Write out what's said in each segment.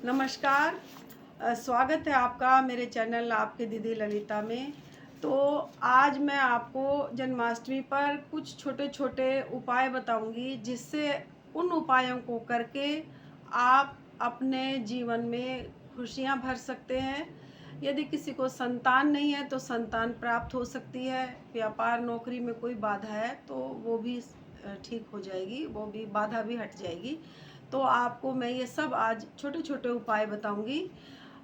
नमस्कार। स्वागत है आपका मेरे चैनल आपके दीदी ललिता में। तो आज मैं आपको जन्माष्टमी पर कुछ छोटे छोटे उपाय बताऊंगी, जिससे उन उपायों को करके आप अपने जीवन में खुशियां भर सकते हैं। यदि किसी को संतान नहीं है तो संतान प्राप्त हो सकती है। व्यापार नौकरी में कोई बाधा है तो वो भी ठीक हो जाएगी, वो भी बाधा भी हट जाएगी। तो आपको मैं ये सब आज छोटे छोटे उपाय बताऊंगी,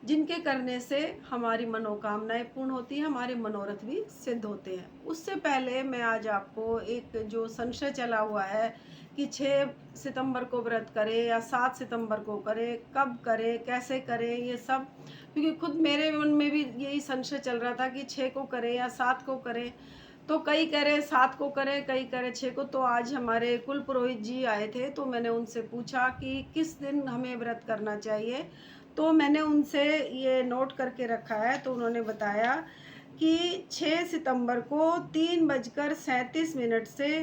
जिनके करने से हमारी मनोकामनाएं पूर्ण होती हैं, हमारे मनोरथ भी सिद्ध होते हैं। उससे पहले मैं आज आपको एक जो संशय चला हुआ है कि 6 सितंबर को व्रत करें या 7 सितंबर को करें, कब करें, कैसे करें, ये सब, क्योंकि खुद मेरे मन में भी यही संशय चल रहा था कि 6 को करें या 7 को करें। तो कई कह रहे 7 को करें, कई कह रहे 6 को। तो आज हमारे कुल पुरोहित जी आए थे, तो मैंने उनसे पूछा कि किस दिन हमें व्रत करना चाहिए। तो मैंने उनसे ये नोट करके रखा है। तो उन्होंने बताया कि 6 सितंबर को 3:37 से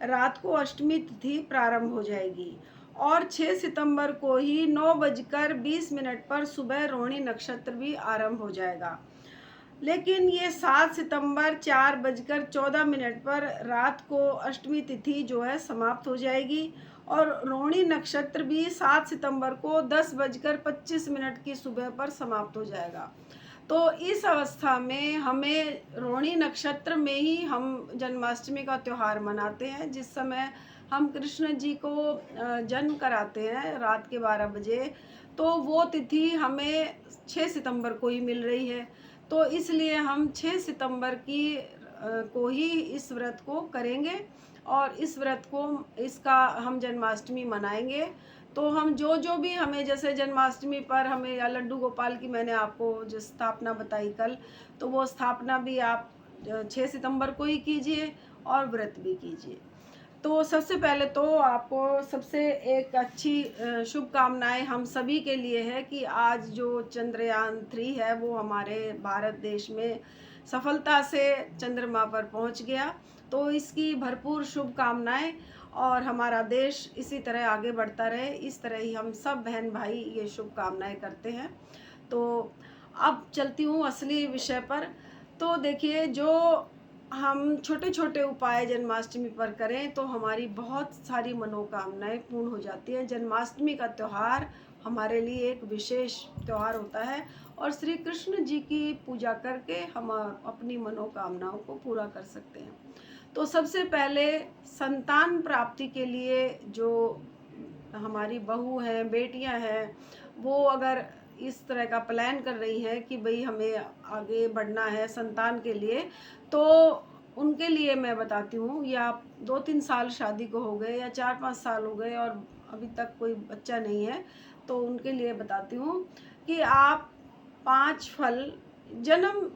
रात को अष्टमी तिथि प्रारंभ हो जाएगी, और 6 सितंबर को ही 9:20 पर सुबह रोहिणी नक्षत्र भी आरंभ हो जाएगा। लेकिन ये 7 सितंबर 4:14 पर रात को अष्टमी तिथि जो है समाप्त हो जाएगी, और रोहिणी नक्षत्र भी 7 सितंबर को 10:25 की सुबह पर समाप्त हो जाएगा। तो इस अवस्था में हमें रोहिणी नक्षत्र में ही हम जन्माष्टमी का त्यौहार मनाते हैं, जिस समय हम कृष्ण जी को जन्म कराते हैं रात के 12 बजे। तो वो तिथि हमें 6 सितंबर को ही मिल रही है। तो इसलिए हम 6 सितंबर को ही इस व्रत को करेंगे, और इस व्रत को इसका हम जन्माष्टमी मनाएंगे। तो हम जो जो भी हमें, जैसे जन्माष्टमी पर हमें या लड्डू गोपाल की मैंने आपको जो स्थापना बताई कल, तो वो स्थापना भी आप 6 सितंबर को ही कीजिए और व्रत भी कीजिए। तो सबसे पहले तो आपको सबसे एक अच्छी शुभकामनाएं हम सभी के लिए है कि आज जो चंद्रयान 3 है वो हमारे भारत देश में सफलता से चंद्रमा पर पहुंच गया। तो इसकी भरपूर शुभकामनाएं, और हमारा देश इसी तरह आगे बढ़ता रहे, इस तरह ही हम सब बहन भाई ये शुभकामनाएं करते हैं। तो अब चलती हूँ असली विषय पर। तो देखिए, जो हम छोटे छोटे उपाय जन्माष्टमी पर करें तो हमारी बहुत सारी मनोकामनाएं पूर्ण हो जाती हैं। जन्माष्टमी का त्यौहार हमारे लिए एक विशेष त्यौहार होता है, और श्री कृष्ण जी की पूजा करके हम अपनी मनोकामनाओं को पूरा कर सकते हैं। तो सबसे पहले संतान प्राप्ति के लिए जो हमारी बहू हैं, बेटियां हैं, वो अगर इस तरह का प्लान कर रही हैं कि भाई हमें आगे बढ़ना है संतान के लिए, तो उनके लिए मैं बताती हूँ, या 2-3 साल शादी को हो गए या 4-5 साल हो गए और अभी तक कोई बच्चा नहीं है, तो उनके लिए बताती हूँ कि आप 5 फल, जन्म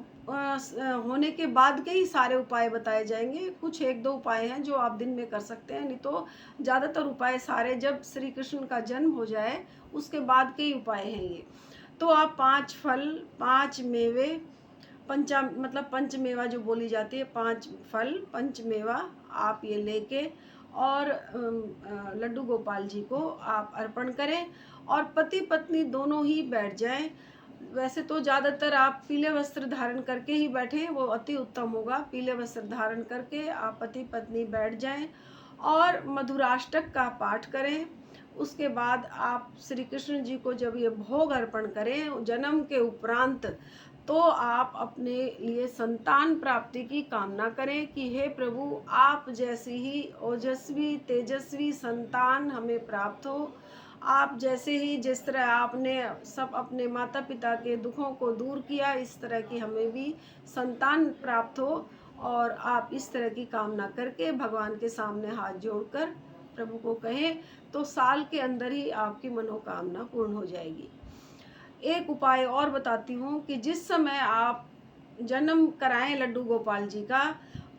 होने के बाद के ही सारे उपाय बताए जाएंगे। कुछ 1-2 उपाय हैं जो आप दिन में कर सकते हैं, नहीं तो ज़्यादातर उपाय सारे जब श्री कृष्ण का जन्म हो जाए उसके बाद के ही उपाय हैं ये। तो आप 5 फल, 5 मेवे, पंचमेवा जो बोली जाती है, 5 फल पंचमेवा आप ये लेके और लड्डू गोपाल जी को आप अर्पण करें, और पति पत्नी दोनों ही बैठ जाएं। वैसे तो ज़्यादातर आप पीले वस्त्र धारण करके ही बैठें, वो अति उत्तम होगा। पीले वस्त्र धारण करके आप पति पत्नी बैठ जाएं और मधुराष्टक का पाठ करें। उसके बाद आप श्री कृष्ण जी को जब ये भोग अर्पण करें जन्म के उपरांत, तो आप अपने लिए संतान प्राप्ति की कामना करें कि हे प्रभु, आप जैसी ही ओजस्वी तेजस्वी संतान हमें प्राप्त हो। आप जैसे ही, जिस तरह आपने सब अपने माता पिता के दुखों को दूर किया, इस तरह की हमें भी संतान प्राप्त हो। और आप इस तरह की कामना करके भगवान के सामने हाथ जोड़कर प्रभु को कहें, तो साल के अंदर ही आपकी मनोकामना पूर्ण हो जाएगी। एक उपाय और बताती हूँ कि जिस समय आप जन्म कराएं लड्डू गोपाल जी का,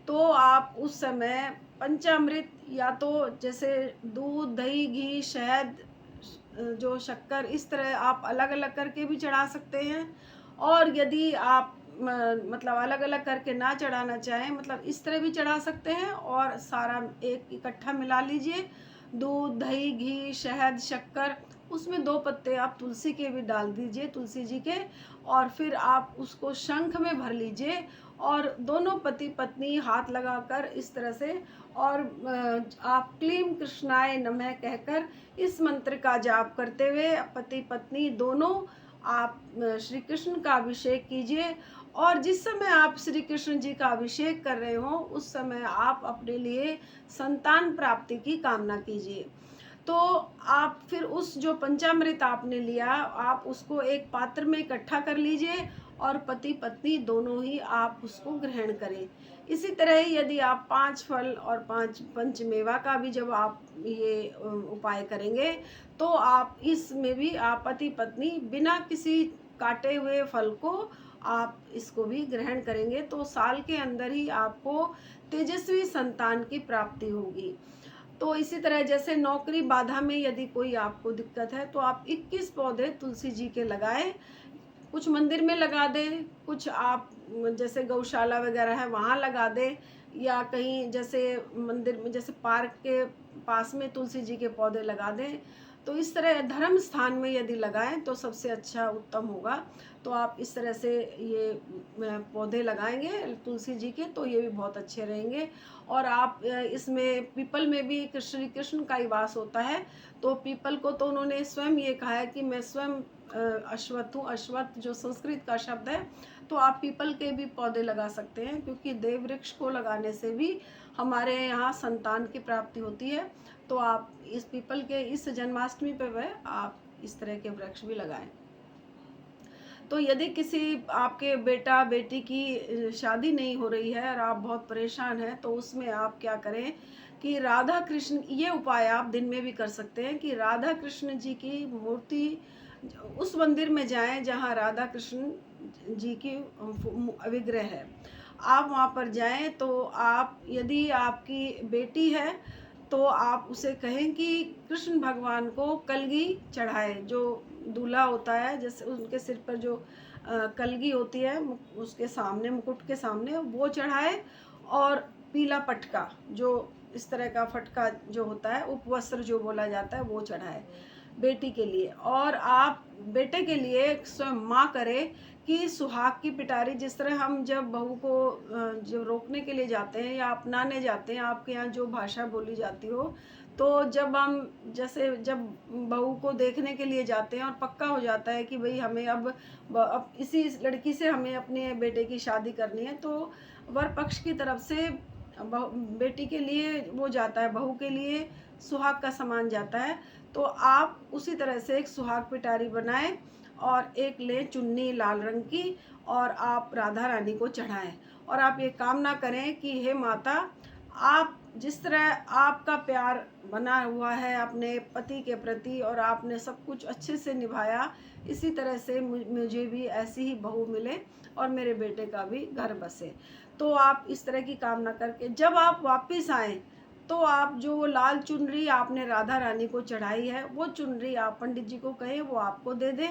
तो आप उस समय पंचामृत, या तो जैसे दूध, दही, घी, शहद, जो शक्कर, इस तरह आप अलग अलग करके भी चढ़ा सकते हैं। और यदि आप मतलब अलग अलग करके ना चढ़ाना चाहें, मतलब इस तरह भी चढ़ा सकते हैं, और सारा एक इकट्ठा मिला लीजिए। दूध, दही, घी, शहद, शक्कर, उसमें 2 पत्ते आप तुलसी के भी डाल दीजिए, तुलसी जी के, और फिर आप उसको शंख में भर लीजिए और दोनों पति पत्नी हाथ लगाकर इस तरह से, और आप क्लीम कृष्णाय नमः कहकर इस मंत्र का जाप करते हुए पति पत्नी दोनों आप श्री कृष्ण का अभिषेक कीजिए। और जिस समय आप श्री कृष्ण जी का अभिषेक कर रहे हो उस समय आप अपने लिए संतान प्राप्ति की कामना कीजिए। तो आप फिर उस जो पंचामृत आपने लिया आप उसको एक पात्र में इकट्ठा कर लीजिए और पति पत्नी दोनों ही आप उसको ग्रहण करें। इसी तरह ही यदि आप 5 फल और 5 पंचमेवा का भी जब आप ये उपाय करेंगे तो आप इसमें भी आप पति पत्नी बिना किसी काटे हुए फल को आप इसको भी ग्रहण करेंगे तो साल के अंदर ही आपको तेजस्वी संतान की प्राप्ति होगी। तो इसी तरह जैसे नौकरी बाधा में यदि कोई आपको दिक्कत है तो आप 21 पौधे तुलसी जी के लगाएं, कुछ मंदिर में लगा दें, कुछ आप जैसे गौशाला वगैरह है वहाँ लगा दें, या कहीं जैसे मंदिर में जैसे पार्क के पास में तुलसी जी के पौधे लगा दें। तो इस तरह धर्म स्थान में यदि लगाएं तो सबसे अच्छा उत्तम होगा। तो आप इस तरह से ये पौधे लगाएंगे तुलसी जी के तो ये भी बहुत अच्छे रहेंगे। और आप इसमें पीपल में भी श्री कृष्ण का ही वास होता है, तो पीपल को तो उन्होंने स्वयं ये कहा है कि मैं स्वयं अश्वत्थ हूँ। अश्वत्थ जो संस्कृत का शब्द है, तो आप पीपल के भी पौधे लगा सकते हैं क्योंकि देव वृक्ष को लगाने से भी हमारे यहाँ संतान की प्राप्ति होती है। तो आप इस पीपल के इस जन्माष्टमी पे वह आप इस तरह के वृक्ष भी लगाएं। तो यदि किसी आपके बेटा बेटी की शादी नहीं हो रही है और आप बहुत परेशान हैं तो उसमें आप क्या करें कि राधा कृष्ण, ये उपाय आप दिन में भी कर सकते हैं कि राधा कृष्ण जी की मूर्ति उस मंदिर में जाएं जहां राधा कृष्ण जी की विग्रह है, आप वहां पर जाएं। तो आप यदि आपकी बेटी है तो आप उसे कहें कि कृष्ण भगवान को कलगी चढ़ाए, जो दूल्हा होता है जैसे उनके सिर पर जो कलगी होती है उसके सामने मुकुट के सामने वो चढ़ाए, और पीला पटका जो इस तरह का फटका जो होता है उपवस्त्र जो बोला जाता है वो चढ़ाए बेटी के लिए। और आप बेटे के लिए स्वयं माँ करे कि सुहाग की पिटारी, जिस तरह हम जब बहू को जो रोकने के लिए जाते हैं या अपनाने जाते हैं, आपके यहाँ जो भाषा बोली जाती हो, तो जब हम जैसे जब बहू को देखने के लिए जाते हैं और पक्का हो जाता है कि भाई हमें अब इसी लड़की से हमें अपने बेटे की शादी करनी है, तो वर पक्ष की तरफ से बेटी के लिए वो जाता है, बहू के लिए सुहाग का सामान जाता है। तो आप उसी तरह से एक सुहाग पिटारी बनाएं और एक ले चुन्नी लाल रंग की और आप राधा रानी को चढ़ाएं, और आप ये कामना करें कि हे माता, आप जिस तरह आपका प्यार बना हुआ है अपने पति के प्रति और आपने सब कुछ अच्छे से निभाया, इसी तरह से मुझे भी ऐसी ही बहू मिले और मेरे बेटे का भी घर बसे। तो आप इस तरह की कामना करके जब आप वापस आएँ तो आप जो वो लाल चुनरी आपने राधा रानी को चढ़ाई है वो चुनरी आप पंडित जी को कहें वो आपको दे दें।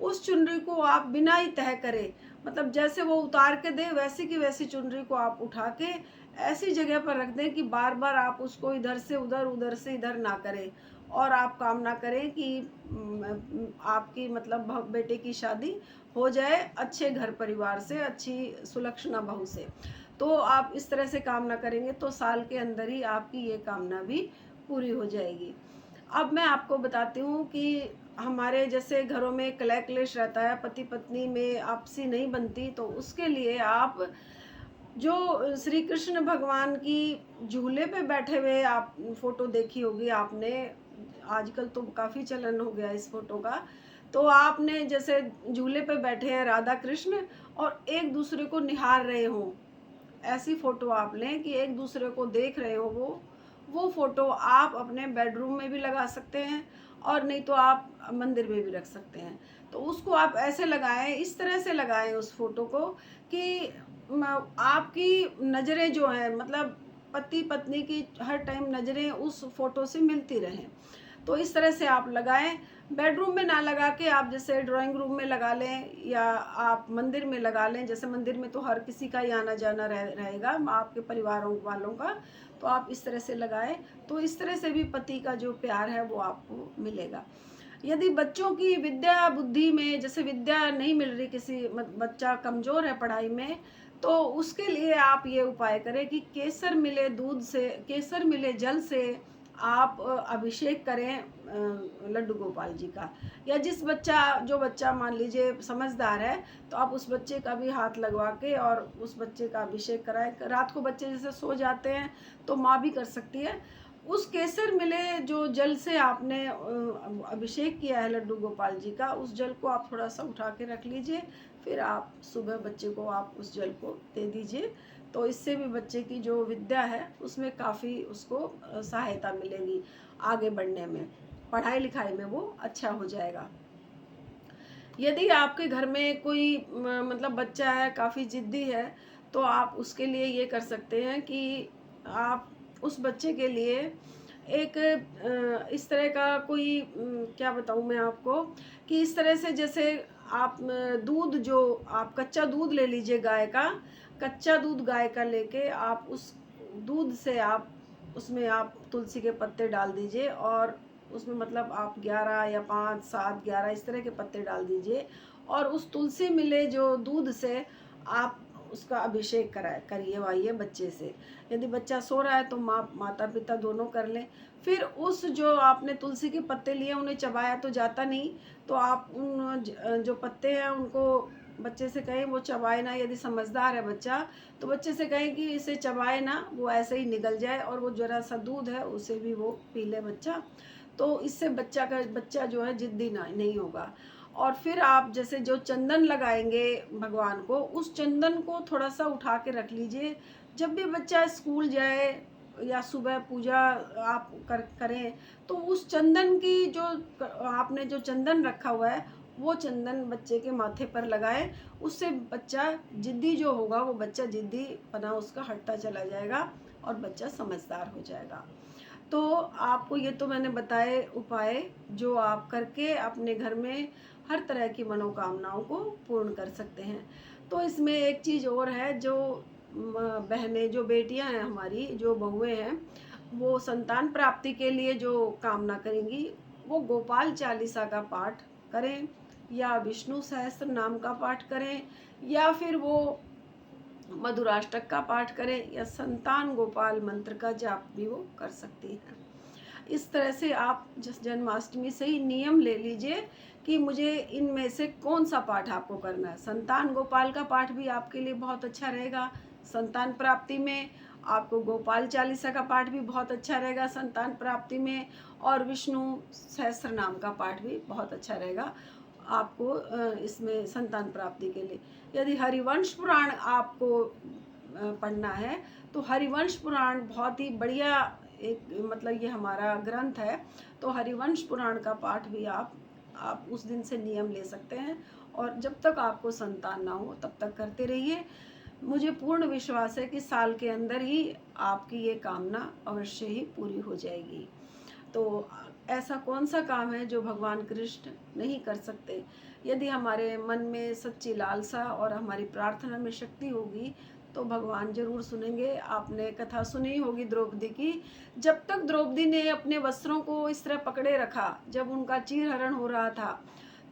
उस चुनरी को आप बिना ही तह करे, मतलब जैसे वो उतार के दे वैसी की वैसी चुनरी को आप उठा के ऐसी जगह पर रख दें कि बार बार आप उसको इधर से उधर उधर से इधर ना करें। और आप कामना करें कि आपकी मतलब बेटे की शादी हो जाए अच्छे घर परिवार से, अच्छी सुलक्षणा बहू से। तो आप इस तरह से कामना करेंगे तो साल के अंदर ही आपकी ये कामना भी पूरी हो जाएगी। अब मैं आपको बताती हूँ कि हमारे जैसे घरों में कलह क्लेश रहता है, पति पत्नी में आपसी नहीं बनती, तो उसके लिए आप जो श्री कृष्ण भगवान की झूले पे बैठे हुए आप फोटो देखी होगी आपने, आजकल तो काफ़ी चलन हो गया इस फोटो का। तो आपने जैसे झूले पे बैठे हैं राधा कृष्ण और एक दूसरे को निहार रहे हो, ऐसी फ़ोटो आप लें कि एक दूसरे को देख रहे हो। वो फ़ोटो आप अपने बेडरूम में भी लगा सकते हैं और नहीं तो आप मंदिर में भी रख सकते हैं। तो उसको आप ऐसे लगाएं, इस तरह से लगाएं उस फ़ोटो को कि आपकी नज़रें जो हैं मतलब पति पत्नी की हर टाइम नज़रें उस फ़ोटो से मिलती रहें। तो इस तरह से आप लगाएं। बेडरूम में ना लगा के आप जैसे ड्राइंग रूम में लगा लें या आप मंदिर में लगा लें। जैसे मंदिर में तो हर किसी का ही आना जाना रहेगा, आपके परिवारों वालों का, तो आप इस तरह से लगाएं। तो इस तरह से भी पति का जो प्यार है वो आपको मिलेगा। यदि बच्चों की विद्या बुद्धि में जैसे विद्या नहीं मिल रही, किसी बच्चा कमज़ोर है पढ़ाई में, तो उसके लिए आप ये उपाय करें कि केसर मिले दूध से, केसर मिले जल से आप अभिषेक करें लड्डू गोपाल जी का। या जो बच्चा मान लीजिए समझदार है, तो आप उस बच्चे का भी हाथ लगवा के और उस बच्चे का अभिषेक कराएं। रात को बच्चे जैसे सो जाते हैं तो माँ भी कर सकती है। उस केसर मिले जो जल से आपने अभिषेक किया है लड्डू गोपाल जी का, उस जल को आप थोड़ा सा उठा के रख लीजिए। फिर आप सुबह बच्चे को आप उस जल को दे दीजिए। तो इससे भी बच्चे की जो विद्या है उसमें काफ़ी उसको सहायता मिलेगी आगे बढ़ने में, पढ़ाई लिखाई में वो अच्छा हो जाएगा। यदि आपके घर में कोई मतलब बच्चा है काफ़ी ज़िद्दी है, तो आप उसके लिए ये कर सकते हैं कि आप उस बच्चे के लिए एक इस तरह का कोई क्या बताऊँ मैं आपको, कि इस तरह से जैसे आप दूध, जो आप कच्चा दूध ले लीजिए गाय का, कच्चा दूध गाय का लेके आप उस दूध से आप उसमें आप तुलसी के पत्ते डाल दीजिए और उसमें मतलब आप 11 या 5 7 11 इस तरह के पत्ते डाल दीजिए और उस तुलसी मिले जो दूध से आप उसका अभिषेक करिए वाइए बच्चे से। यदि बच्चा सो रहा है तो माता पिता दोनों कर लें। फिर उस जो आपने तुलसी के पत्ते लिए उन्हें चबाया तो जाता नहीं, तो आप उन जो पत्ते हैं उनको बच्चे से कहें वो चबाए ना। यदि समझदार है बच्चा तो बच्चे से कहें कि इसे चबाए ना, वो ऐसे ही निगल जाए और वो जरा सा दूध है उसे भी वो पी ले बच्चा। तो इससे बच्चा जो है जिद्दी नहीं होगा। और फिर आप जैसे जो चंदन लगाएंगे भगवान को, उस चंदन को थोड़ा सा उठा के रख लीजिए। जब भी बच्चा स्कूल जाए या सुबह पूजा आप करें, तो उस चंदन की जो आपने जो चंदन रखा हुआ है वो चंदन बच्चे के माथे पर लगाएं। उससे बच्चा जिद्दी जो होगा वो बच्चा जिद्दी बना उसका हटता चला जाएगा और बच्चा समझदार हो जाएगा। तो आपको ये तो मैंने बताए उपाय जो आप करके अपने घर में हर तरह की मनोकामनाओं को पूर्ण कर सकते हैं। तो इसमें एक चीज़ और है, जो बहनें, जो बेटियां हैं हमारी, जो बहुएं हैं, वो संतान प्राप्ति के लिए जो कामना करेंगी वो गोपाल चालीसा का पाठ करें या विष्णु सहस्त्र नाम का पाठ करें या फिर वो मधुराष्टक का पाठ करें या संतान गोपाल मंत्र का जाप भी वो कर सकती हैं। इस तरह से आप जिस जन्माष्टमी से ही नियम ले लीजिए कि मुझे इनमें से कौन सा पाठ आपको करना है। संतान गोपाल का पाठ भी आपके लिए बहुत अच्छा रहेगा संतान प्राप्ति में। आपको गोपाल चालीसा का पाठ भी बहुत अच्छा रहेगा संतान प्राप्ति में। और विष्णु सहस्त्र नाम का पाठ भी बहुत अच्छा रहेगा आपको इसमें संतान प्राप्ति के लिए। यदि हरिवंश पुराण आपको पढ़ना है तो हरिवंश पुराण बहुत ही बढ़िया एक मतलब ये हमारा ग्रंथ है। तो हरिवंश पुराण का पाठ भी आप उस दिन से नियम ले सकते हैं और जब तक आपको संतान ना हो तब तक करते रहिए। मुझे पूर्ण विश्वास है कि साल के अंदर ही आपकी ये कामना अवश्य ही पूरी हो जाएगी। तो ऐसा कौन सा काम है जो भगवान कृष्ण नहीं कर सकते। यदि हमारे मन में सच्ची लालसा और हमारी प्रार्थना में शक्ति होगी तो भगवान जरूर सुनेंगे। आपने कथा सुनी होगी द्रौपदी की। जब तक द्रौपदी ने अपने वस्त्रों को इस तरह पकड़े रखा, जब उनका चीरहरण हो रहा था,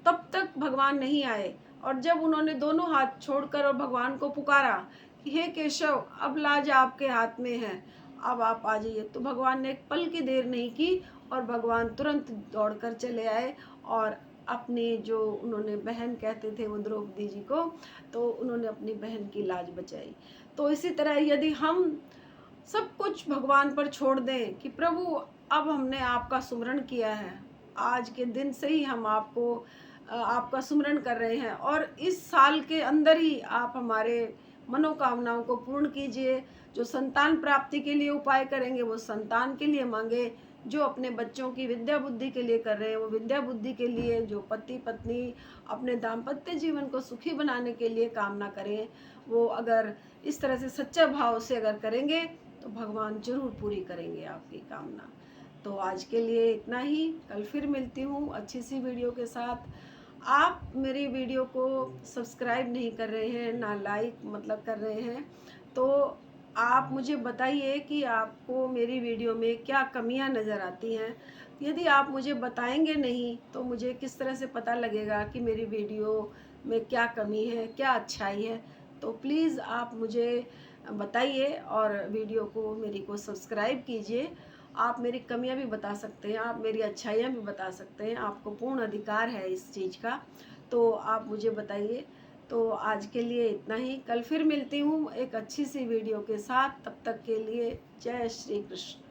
तब तक भगवान नहीं आए। और जब उन्होंने दोनों हाथ छोड़कर और भगवान को पुकारा कि हे केशव, अब लाज आपके हाथ में है, अब आप आ जाइए, तो भगवान ने एक पल की देर नहीं की और भगवान तुरंत दौड़कर चले आए और अपनी जो उन्होंने बहन कहते थे वो द्रौपदी जी को, तो उन्होंने अपनी बहन की लाज बचाई। तो इसी तरह यदि हम सब कुछ भगवान पर छोड़ दें कि प्रभु अब हमने आपका सुमरण किया है, आज के दिन से ही हम आपका सुमरण कर रहे हैं और इस साल के अंदर ही आप हमारे मनोकामनाओं को पूर्ण कीजिए। जो संतान प्राप्ति के लिए उपाय करेंगे वो संतान के लिए मांगे, जो अपने बच्चों की विद्या बुद्धि के लिए कर रहे हैं वो विद्या बुद्धि के लिए, जो पति पत्नी अपने दाम्पत्य जीवन को सुखी बनाने के लिए कामना करें, वो अगर इस तरह से सच्चा भाव से अगर करेंगे तो भगवान जरूर पूरी करेंगे आपकी कामना। तो आज के लिए इतना ही, कल फिर मिलती हूँ अच्छी सी वीडियो के साथ। आप मेरी वीडियो को सब्सक्राइब नहीं कर रहे हैं, ना लाइक मतलब कर रहे हैं, तो आप मुझे बताइए कि आपको मेरी वीडियो में क्या कमियां नज़र आती हैं। यदि आप मुझे बताएंगे नहीं तो मुझे किस तरह से पता लगेगा कि मेरी वीडियो में क्या कमी है, क्या अच्छाई है। तो प्लीज़ आप मुझे बताइए और वीडियो को मेरी को सब्सक्राइब कीजिए। आप मेरी कमियां भी बता सकते हैं, आप मेरी अच्छाइयाँ भी बता सकते हैं, आपको पूर्ण अधिकार है इस चीज़ का। तो आप मुझे बताइए। तो आज के लिए इतना ही, कल फिर मिलती हूँ एक अच्छी सी वीडियो के साथ। तब तक के लिए जय श्री कृष्ण।